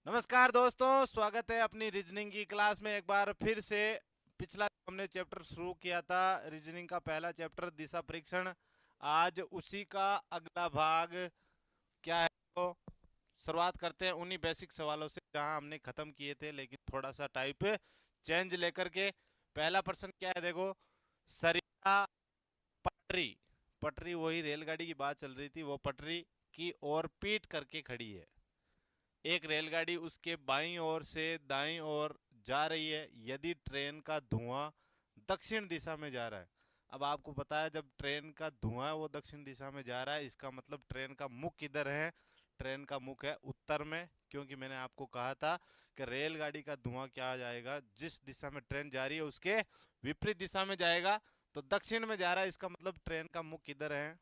नमस्कार दोस्तों, स्वागत है अपनी रीजनिंग की क्लास में एक बार फिर से। पिछला हमने चैप्टर शुरू किया था, रीजनिंग का पहला चैप्टर दिशा परीक्षण। आज उसी का अगला भाग क्या है, तो शुरुआत करते हैं उन्हीं बेसिक सवालों से जहां हमने खत्म किए थे, लेकिन थोड़ा सा टाइप चेंज लेकर के। पहला प्रश्न क्या है, देखो। सरिता पटरी, पटरी वही रेलगाड़ी की बात चल रही थी, वो पटरी की ओर पीट करके खड़ी है। एक रेलगाड़ी उसके बाईं ओर से दाईं ओर जा रही है यदि ट्रेन का धुआं दक्षिण दिशा में जा रहा है। अब आपको पता है, जब ट्रेन का धुआं वो दक्षिण दिशा में जा रहा है, इसका मतलब ट्रेन का मुख किधर है? ट्रेन का मुख है उत्तर में, क्योंकि मैंने आपको कहा था कि रेलगाड़ी का धुआं क्या जाएगा, जिस दिशा में ट्रेन जा रही है उसके विपरीत दिशा में जाएगा। तो दक्षिण में जा रहा है, इसका मतलब ट्रेन का मुख किधर है?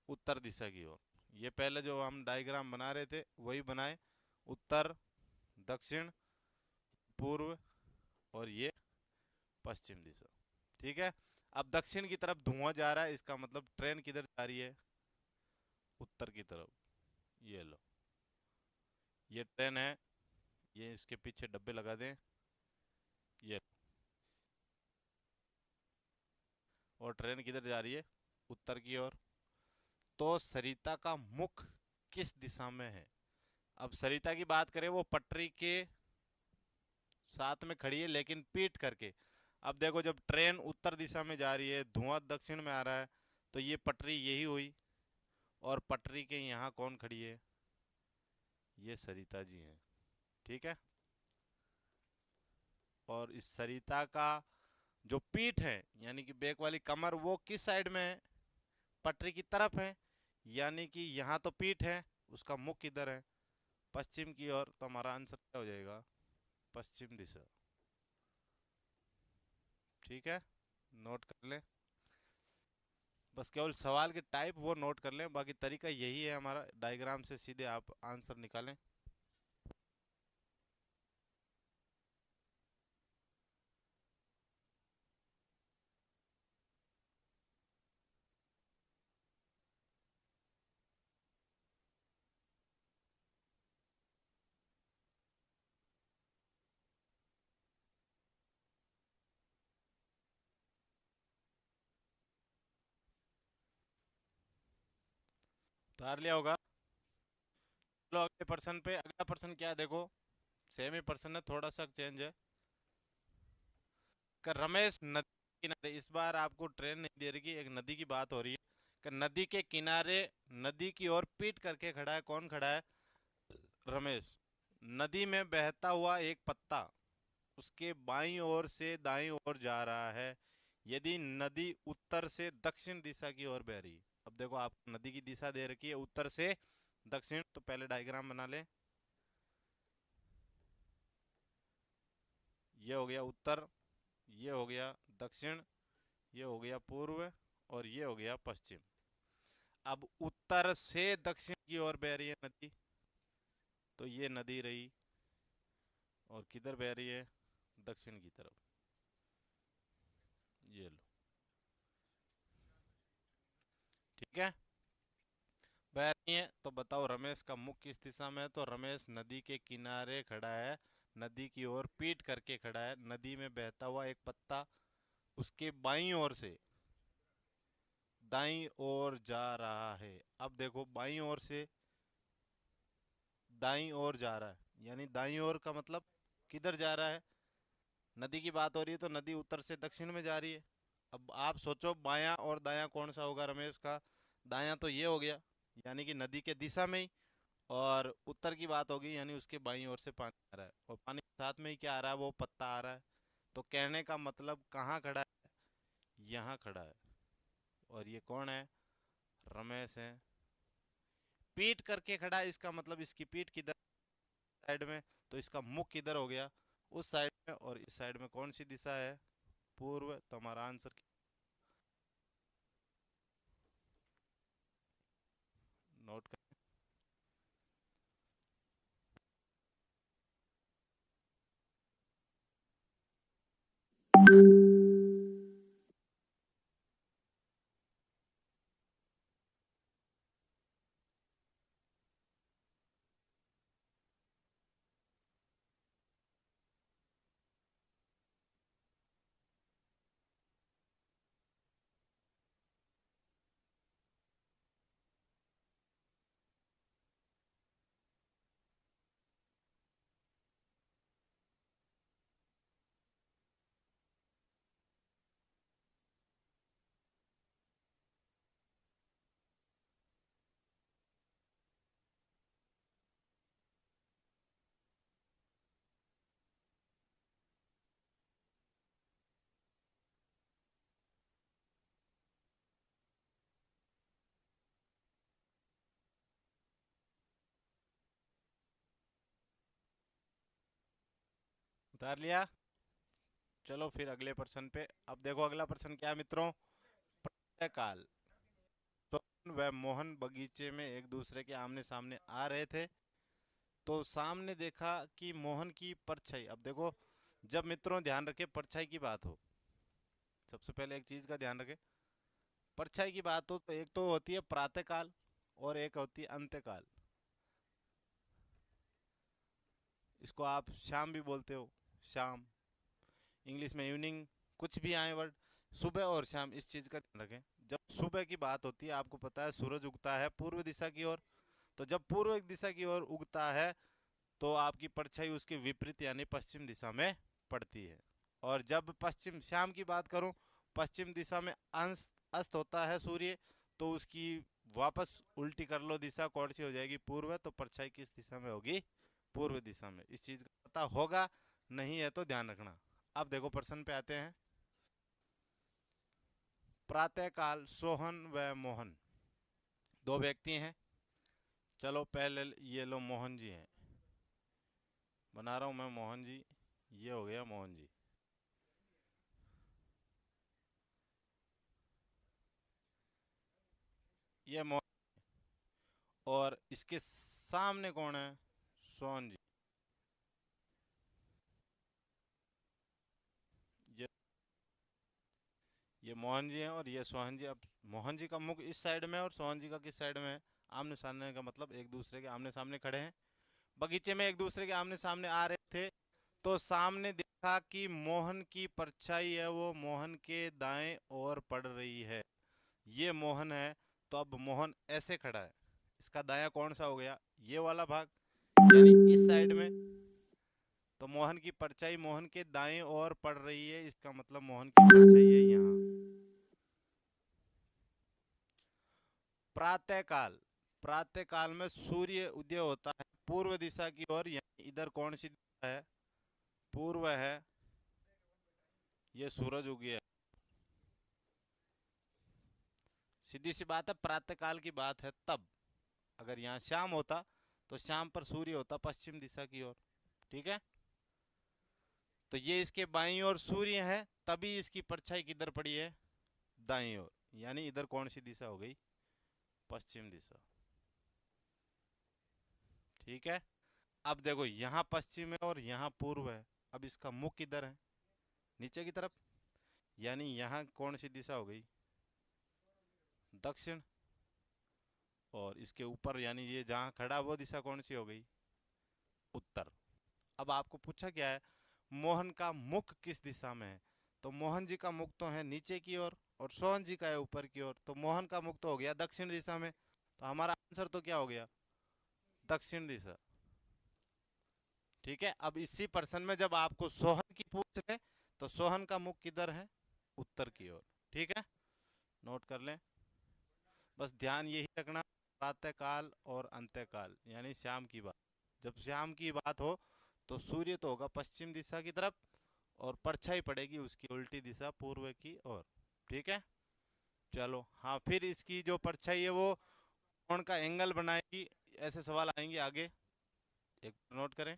उत्तर दिशा की ओर। ये पहले जो हम डायग्राम बना रहे थे वही बनाए। उत्तर, दक्षिण, पूर्व और ये पश्चिम दिशा। ठीक है। अब दक्षिण की तरफ धुआं जा रहा है, इसका मतलब ट्रेन किधर जा रही है? उत्तर की तरफ। ये लो, ये ट्रेन है, ये इसके पीछे डब्बे लगा दें। ये, और ट्रेन किधर जा रही है? उत्तर की ओर। तो सरिता का मुख किस दिशा में है? अब सरिता की बात करें, वो पटरी के साथ में खड़ी है लेकिन पीट करके। अब देखो, जब ट्रेन उत्तर दिशा में जा रही है, धुआं दक्षिण में आ रहा है, तो ये पटरी यही हुई। और पटरी के यहाँ कौन खड़ी है? ये सरिता जी हैं। ठीक है। और इस सरिता का जो पीठ है, यानी कि बैक वाली कमर, वो किस साइड में है? पटरी की तरफ है। यानी कि यहाँ तो पीठ है, उसका मुख किधर है? पश्चिम की ओर। तो हमारा आंसर क्या हो जाएगा? पश्चिम दिशा। ठीक है, नोट कर लें। बस केवल सवाल के टाइप वो नोट कर लें, बाकी तरीका यही है हमारा, डायग्राम से सीधे आप आंसर निकालें। उतार लिया होगा। चलो अगले प्रश्न पे। अगला प्रश्न क्या है, देखो। सेम ही प्रश्न है, थोड़ा सा चेंज है। कि रमेश नदी के किनारे, इस बार आपको ट्रेन नहीं दे रही, एक नदी की बात हो रही है। कि नदी के किनारे, नदी की ओर पीट करके खड़ा है। कौन खड़ा है? रमेश। नदी में बहता हुआ एक पत्ता उसके बाईं ओर से दाईं ओर जा रहा है यदि नदी उत्तर से दक्षिण दिशा की ओर बह रही है। अब देखो, आप नदी की दिशा दे रखी है उत्तर से दक्षिण, तो पहले डायग्राम बना ले। ये हो गया उत्तर, ये हो गया दक्षिण, ये हो गया पूर्व, और ये हो गया पश्चिम। अब उत्तर से दक्षिण की ओर बह रही है नदी, तो ये नदी रही। और किधर बह रही है? दक्षिण की तरफ। ये लो। ठीक है। बह रही है, तो बताओ रमेश का मुख किस दिशा में है? तो रमेश नदी के किनारे खड़ा है, नदी की ओर पीट करके खड़ा है। नदी में बहता हुआ एक पत्ता उसके बाईं ओर से दाईं ओर जा रहा है। अब देखो, बाईं ओर से दाईं ओर जा रहा है, यानी दाईं ओर का मतलब किधर जा रहा है? नदी की बात हो रही है, तो नदी उत्तर से दक्षिण में जा रही है। अब आप सोचो, बायां और दायां कौन सा होगा रमेश का? दायां तो ये हो गया, यानी कि नदी के दिशा में ही। और उत्तर की बात होगी, यानी उसके बाईं ओर से पानी आ रहा है, और पानी के साथ में ही क्या आ रहा है? वो पत्ता आ रहा है। तो कहने का मतलब कहाँ खड़ा है? यहाँ खड़ा है। और ये कौन है? रमेश है। पीठ करके खड़ा है, इसका मतलब इसकी पीठ किधर? साइड में। तो इसका मुख किधर हो गया? उस साइड में। और इस साइड में कौन सी दिशा है? पूर्व। तो हमारा आंसर नोट कर। उतार लिया। चलो फिर अगले प्रश्न पे। अब देखो अगला प्रश्न क्या है मित्रों। प्रातःकाल सोहन व मोहन बगीचे में एक दूसरे के आमने सामने आ रहे थे, तो सामने देखा कि मोहन की परछाई। अब देखो, जब मित्रों ध्यान रखे परछाई की बात हो, सबसे पहले एक चीज का ध्यान रखे, परछाई की बात हो तो एक तो होती है प्रातःकाल और एक होती है अंत्यकाल। इसको आप शाम भी बोलते हो, शाम, इंग्लिश में इवनिंग, कुछ भी आए वर्ड, सुबह और शाम, इस चीज का ध्यान रखें। जब सुबह की बात होती है, आपको पता है सूरज उगता है पूर्व दिशा की ओर, तो जब पूर्व दिशा की ओर उगता है तो आपकी परछाई उसके विपरीत यानी पश्चिम दिशा में पड़ती है। और जब पश्चिम शाम की बात करूं, पश्चिम दिशा में अंश अस्त होता है सूर्य, तो उसकी वापस उल्टी कर लो दिशा, कौन सी हो जाएगी, पूर्व, तो परछाई किस दिशा में होगी, पूर्व दिशा में। इस चीज का पता होगा, नहीं है तो ध्यान रखना। अब देखो प्रश्न पे आते हैं। प्रातःकाल सोहन व मोहन दो व्यक्ति हैं। चलो पहले ये लो मोहन जी हैं, बना रहा हूं मैं मोहन जी, ये हो गया मोहन जी। ये मोहन, और इसके सामने कौन है, सोहन जी। ये मोहन जी हैं और ये सोहन जी। अब मोहन जी का मुख इस साइड में और सोहन जी का किस साइड में है, आमने सामने का मतलब एक दूसरे के आमने सामने खड़े हैं, बगीचे में एक दूसरे के आमने सामने आ रहे थे। तो सामने देखा कि मोहन की परछाई है वो मोहन के दाएं ओर पड़ रही है। ये मोहन है, तो अब मोहन ऐसे खड़ा है, इसका दायां कौन सा हो गया, ये वाला भाग, यानी इस साइड में। तो मोहन की परछाई मोहन के दाएं ओर पड़ रही है, इसका मतलब मोहन की परछाई है यहाँ। प्रातःकाल, प्रातःकाल में सूर्य उदय होता है पूर्व दिशा की ओर, यानी इधर कौन सी दिशा है, पूर्व है, ये सूरज उग गया। सीधी सी बात है, प्रातःकाल की बात है तब। अगर यहाँ शाम होता तो शाम पर सूर्य होता पश्चिम दिशा की ओर, ठीक है। तो ये इसके बाईं ओर सूर्य है, तभी इसकी परछाई किधर पड़ी है, दाईं ओर, यानी इधर कौन सी दिशा हो गई, पश्चिम दिशा, ठीक है। अब देखो यहाँ पश्चिम है और यहाँ पूर्व है, अब इसका मुख किधर है, नीचे की तरफ, यानी यहाँ कौन सी दिशा हो गई, दक्षिण। और इसके ऊपर यानी ये जहाँ खड़ा वो दिशा कौन सी हो गई, उत्तर। अब आपको पूछा क्या है, मोहन का मुख किस दिशा में है, तो मोहन जी का मुख तो है नीचे की ओर और सोहन जी का है ऊपर की ओर, तो मोहन का मुख तो हो गया दक्षिण दिशा में, तो हमारा आंसर तो क्या हो गया, दक्षिण दिशा, ठीक है। अब इसी प्रश्न में जब आपको सोहन की पूछ ले, तो सोहन का मुख किधर है, उत्तर की ओर, ठीक है, नोट कर लें। बस ध्यान यही रखना, प्रातःकाल और अंत्यकाल यानी शाम की बात, जब शाम की बात हो तो सूर्य तो होगा पश्चिम दिशा की तरफ और परछाई पड़ेगी उसकी उल्टी दिशा पूर्व की ओर, ठीक है। चलो हाँ, फिर इसकी जो परछाई है वो कोण का एंगल बनाएगी, ऐसे सवाल आएंगे आगे, एक नोट करें।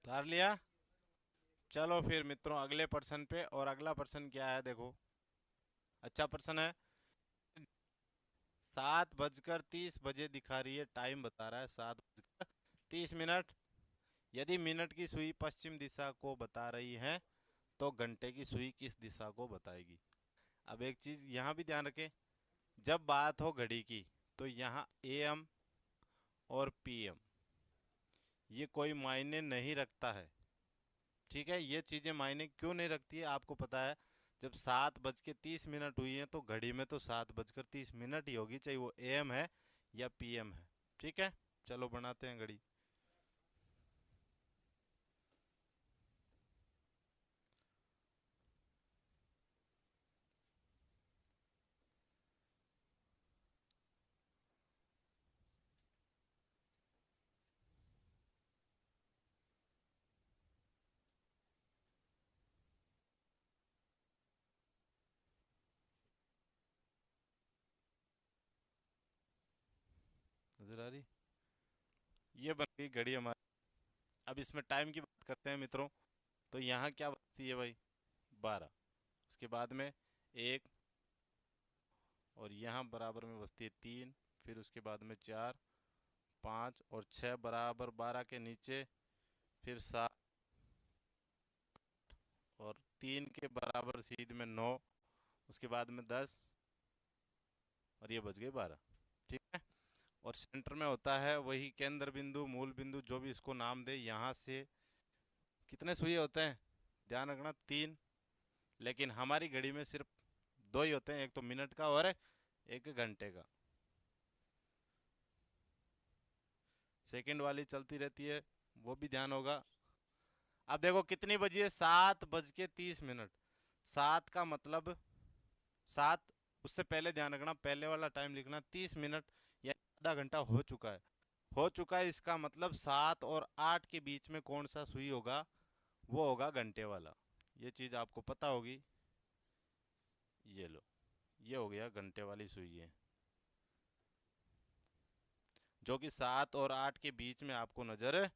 उतार लिया। चलो फिर मित्रों अगले प्रश्न पे, और अगला प्रश्न क्या है देखो, अच्छा प्रश्न है। 7:30 दिखा रही है, टाइम बता रहा है 7:30। यदि मिनट की सुई पश्चिम दिशा को बता रही है तो घंटे की सुई किस दिशा को बताएगी। अब एक चीज यहाँ भी ध्यान रखें, जब बात हो घड़ी की तो यहाँ एएम और पीएम ये कोई मायने नहीं रखता है, ठीक है, ये चीजें मायने क्यों नहीं रखती है आपको पता है। जब 7:30 हुई है तो घड़ी में तो 7:30 ही होगी, चाहे वो AM है या PM है। ठीक है, चलो बनाते हैं घड़ी। नजर आ रही, ये बन गई घड़ी हमारी। अब इसमें टाइम की बात करते हैं मित्रों। तो यहाँ क्या बचती है भाई, 12। उसके बाद में 1, और यहाँ बराबर में बचती है 3। फिर उसके बाद में 4, 5 और 6 बराबर 12 के नीचे, फिर 7 और 3 के बराबर सीध में 9, उसके बाद में 10 और ये बच गए 12। ठीक है, और सेंटर में होता है वही केंद्र बिंदु, मूल बिंदु, जो भी इसको नाम दे। यहाँ से कितने सुइए होते हैं, ध्यान रखना 3, लेकिन हमारी घड़ी में सिर्फ 2 ही होते हैं, एक तो मिनट का और एक घंटे का। सेकंड वाली चलती रहती है, वो भी ध्यान होगा। अब देखो कितनी बजी है, 7:30। 7 का मतलब 7, उससे पहले ध्यान रखना, पहले वाला टाइम लिखना 30 मिनट, या आधा घंटा हो चुका है। हो चुका है इसका मतलब 7 और 8 के बीच में कौन सा सुई होगा, वो होगा घंटे वाला। ये चीज आपको पता होगी। ये लो, ये हो गया घंटे वाली सुई है, जो कि 7 और 8 के बीच में आपको नजर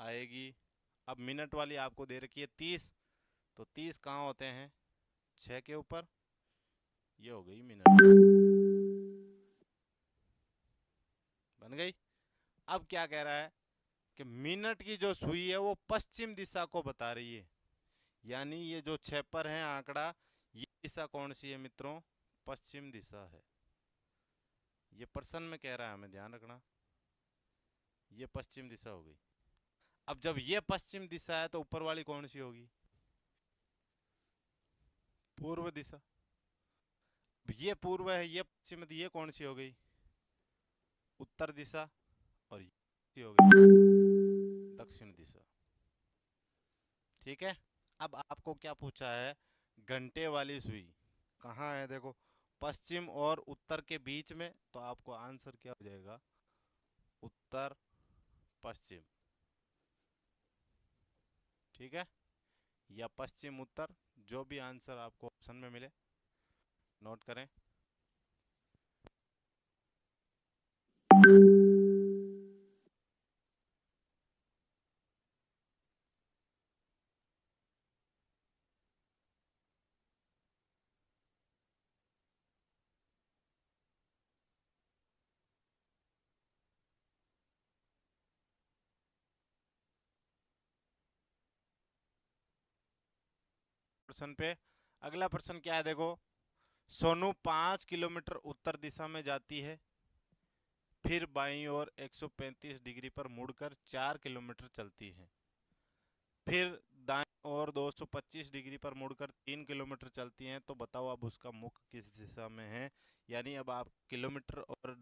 आएगी। अब मिनट वाली आपको दे रखी है 30, तो 30 कहाँ होते हैं, 6 के ऊपर। ये हो गई मिनट, बन गई। अब क्या कह रहा है कि मिनट की जो सुई है वो पश्चिम दिशा को बता रही है। यानी ये जो 6 पर है आंकड़ा, ये दिशा कौन सी है मित्रों, पश्चिम दिशा है। ये प्रश्न में कह रहा है, हमें ध्यान रखना, ये पश्चिम दिशा हो गई। अब जब ये पश्चिम दिशा है तो ऊपर वाली कौन सी होगी, पूर्व दिशा। ये पूर्व है, ये पश्चिम है, तो ये कौन सी हो गई, उत्तर दिशा। और ये हो गई दक्षिण दिशा। ठीक है, अब आपको क्या पूछा है, घंटे वाली सुई कहाँ है, देखो पश्चिम और उत्तर के बीच में, तो आपको आंसर क्या हो जाएगा, उत्तर पश्चिम। ठीक है, या पश्चिम उत्तर, जो भी आंसर आपको ऑप्शन में मिले नोट करें। प्रश्न पे अगला प्रश्न क्या है, देखो सोनू 5 किलोमीटर उत्तर दिशा में जाती है, फिर बाईं ओर 135 डिग्री पर मुड़कर 4 किलोमीटर चलती है, फिर दाएं ओर 225 डिग्री पर मुड़कर 3 किलोमीटर चलती हैं। तो बताओ अब उसका मुख किस दिशा में है। यानी अब आप किलोमीटर और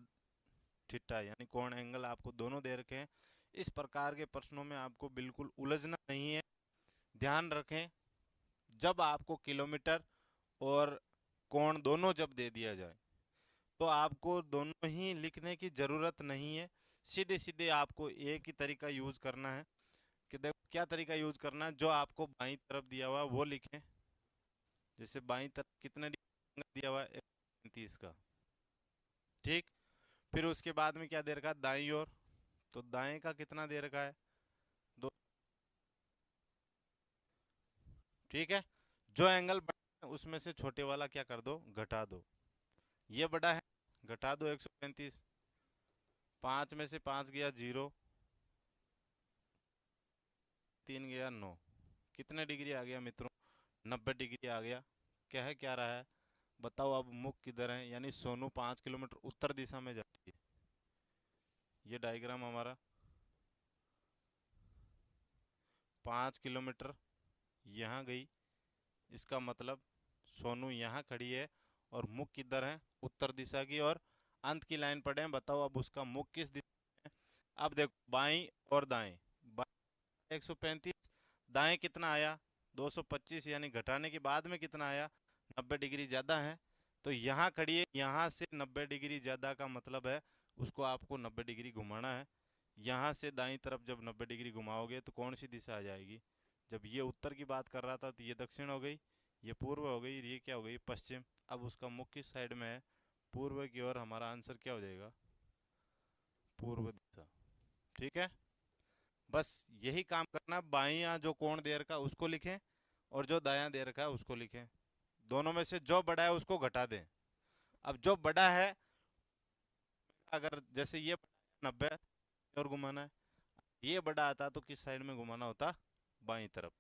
थीटा यानी कोण एंगल आपको दोनों दे रखे हैं। इस प्रकार के प्रश्नों में आपको बिल्कुल उलझना नहीं है। ध्यान रखें, जब आपको किलोमीटर और कोण दोनों जब दे दिया जाए तो आपको दोनों ही लिखने की ज़रूरत नहीं है। सीधे सीधे आपको एक ही तरीका यूज करना है कि देखो क्या तरीका यूज करना है, जो आपको बाईं तरफ दिया हुआ वो लिखें। जैसे बाईं तरफ कितने डिग्री दिया हुआ है, 135 का। ठीक, फिर उसके बाद में क्या दे रखा है, दाईं ओर, तो दाएं का कितना दे रखा है, 2। ठीक है, जो एंगल बड़ा है उसमें से छोटे वाला क्या कर दो, घटा दो। ये बड़ा है, घटा दो 135। 5 में से 5 गया 0, 3 गया 9। कितने डिग्री आ गया मित्रों, 90 डिग्री आ गया। कह क्या रहा है बताओ, अब मुख किधर है, यानी सोनू 5 किलोमीटर उत्तर दिशा में जाती है। ये डायग्राम हमारा 5 किलोमीटर यहाँ गई, इसका मतलब सोनू यहाँ खड़ी है और मुख किधर है, उत्तर दिशा की, और अंत की लाइन पढ़े हैं, बताओ अब उसका मुख किस दिशा में है। अब देखो बाईं और दाएं, बाएं 135, दाएं कितना आया 225, यानी घटाने के बाद में कितना आया 90 डिग्री ज़्यादा है। तो यहाँ खड़ी है, यहाँ से 90 डिग्री ज़्यादा का मतलब है उसको आपको 90 डिग्री घुमाना है। यहाँ से दाईं तरफ जब 90 डिग्री घुमाओगे तो कौन सी दिशा आ जाएगी, जब ये उत्तर की बात कर रहा था तो ये दक्षिण हो गई, ये पूर्व हो गई, ये क्या हो गई पश्चिम। अब उसका मुख किस साइड में है, पूर्व की ओर, हमारा आंसर क्या हो जाएगा पूर्व दिशा। ठीक है, बस यही काम करना, बाईं जो कोण दे रखा है उसको लिखें और जो दायां दे रखा है उसको लिखें, दोनों में से जो बड़ा है उसको घटा दें। अब जो बड़ा है, अगर जैसे ये 90 और घुमाना है, ये बड़ा आता तो किस साइड में घुमाना होता, बाईं तरफ।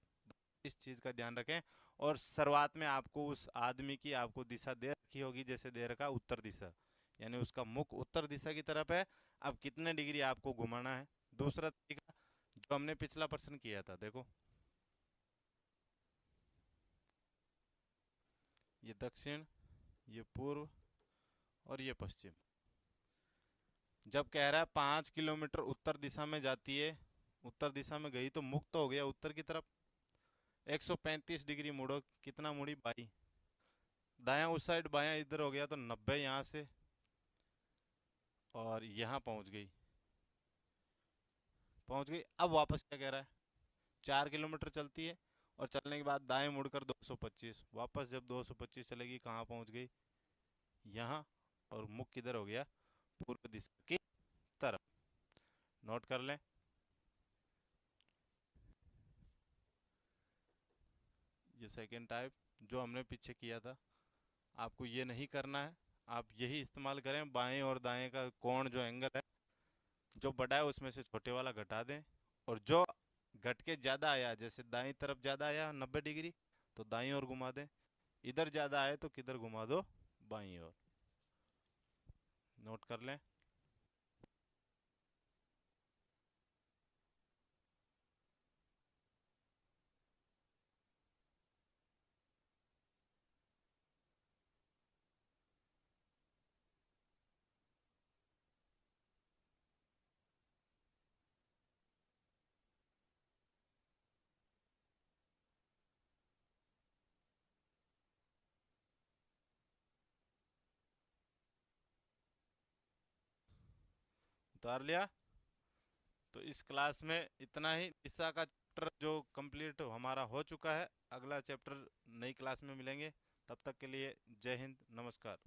इस चीज का ध्यान रखें। और शुरुआत में आपको उस आदमी की आपको दिशा दे रखी होगी, जैसे दे रखा उत्तर दिशा, यानी उसका मुख उत्तर दिशा की तरफ है। अब कितने डिग्री आपको घुमाना है। दूसरा तरीका जो हमने पिछला प्रश्न किया था, देखो ये दक्षिण, ये पूर्व और ये पश्चिम। जब कह रहा है 5 किलोमीटर उत्तर दिशा में जाती है, उत्तर दिशा में गई तो मुख तो हो गया उत्तर की तरफ। 135 डिग्री मुड़ो, कितना मुड़ी बाई, दायां उस साइड बायां इधर हो गया तो 90 यहाँ से, और यहाँ पहुंच गई, पहुंच गई। अब वापस क्या कह रहा है, 4 किलोमीटर चलती है और चलने के बाद दाएं मुड़कर 225, वापस जब 225 चलेगी कहाँ पहुंच गई, यहाँ, और मुख किधर हो गया पूर्व दिशा की तरफ। नोट कर लें। ये सेकेंड टाइप जो हमने पीछे किया था, आपको ये नहीं करना है, आप यही इस्तेमाल करें, बाएं और दाएं का कोण जो एंगल है, जो बड़ा है उसमें से छोटे वाला घटा दें, और जो घट के ज़्यादा आया, जैसे दाईं तरफ ज़्यादा आया 90 डिग्री तो दाईं ओर घुमा दें, इधर ज़्यादा आए तो किधर घुमा दो, बाईं ओर। नोट कर लें। उतार लिया। तो इस क्लास में इतना ही, दिशा का चैप्टर जो कंप्लीट हमारा हो चुका है। अगला चैप्टर नई क्लास में मिलेंगे, तब तक के लिए जय हिंद, नमस्कार।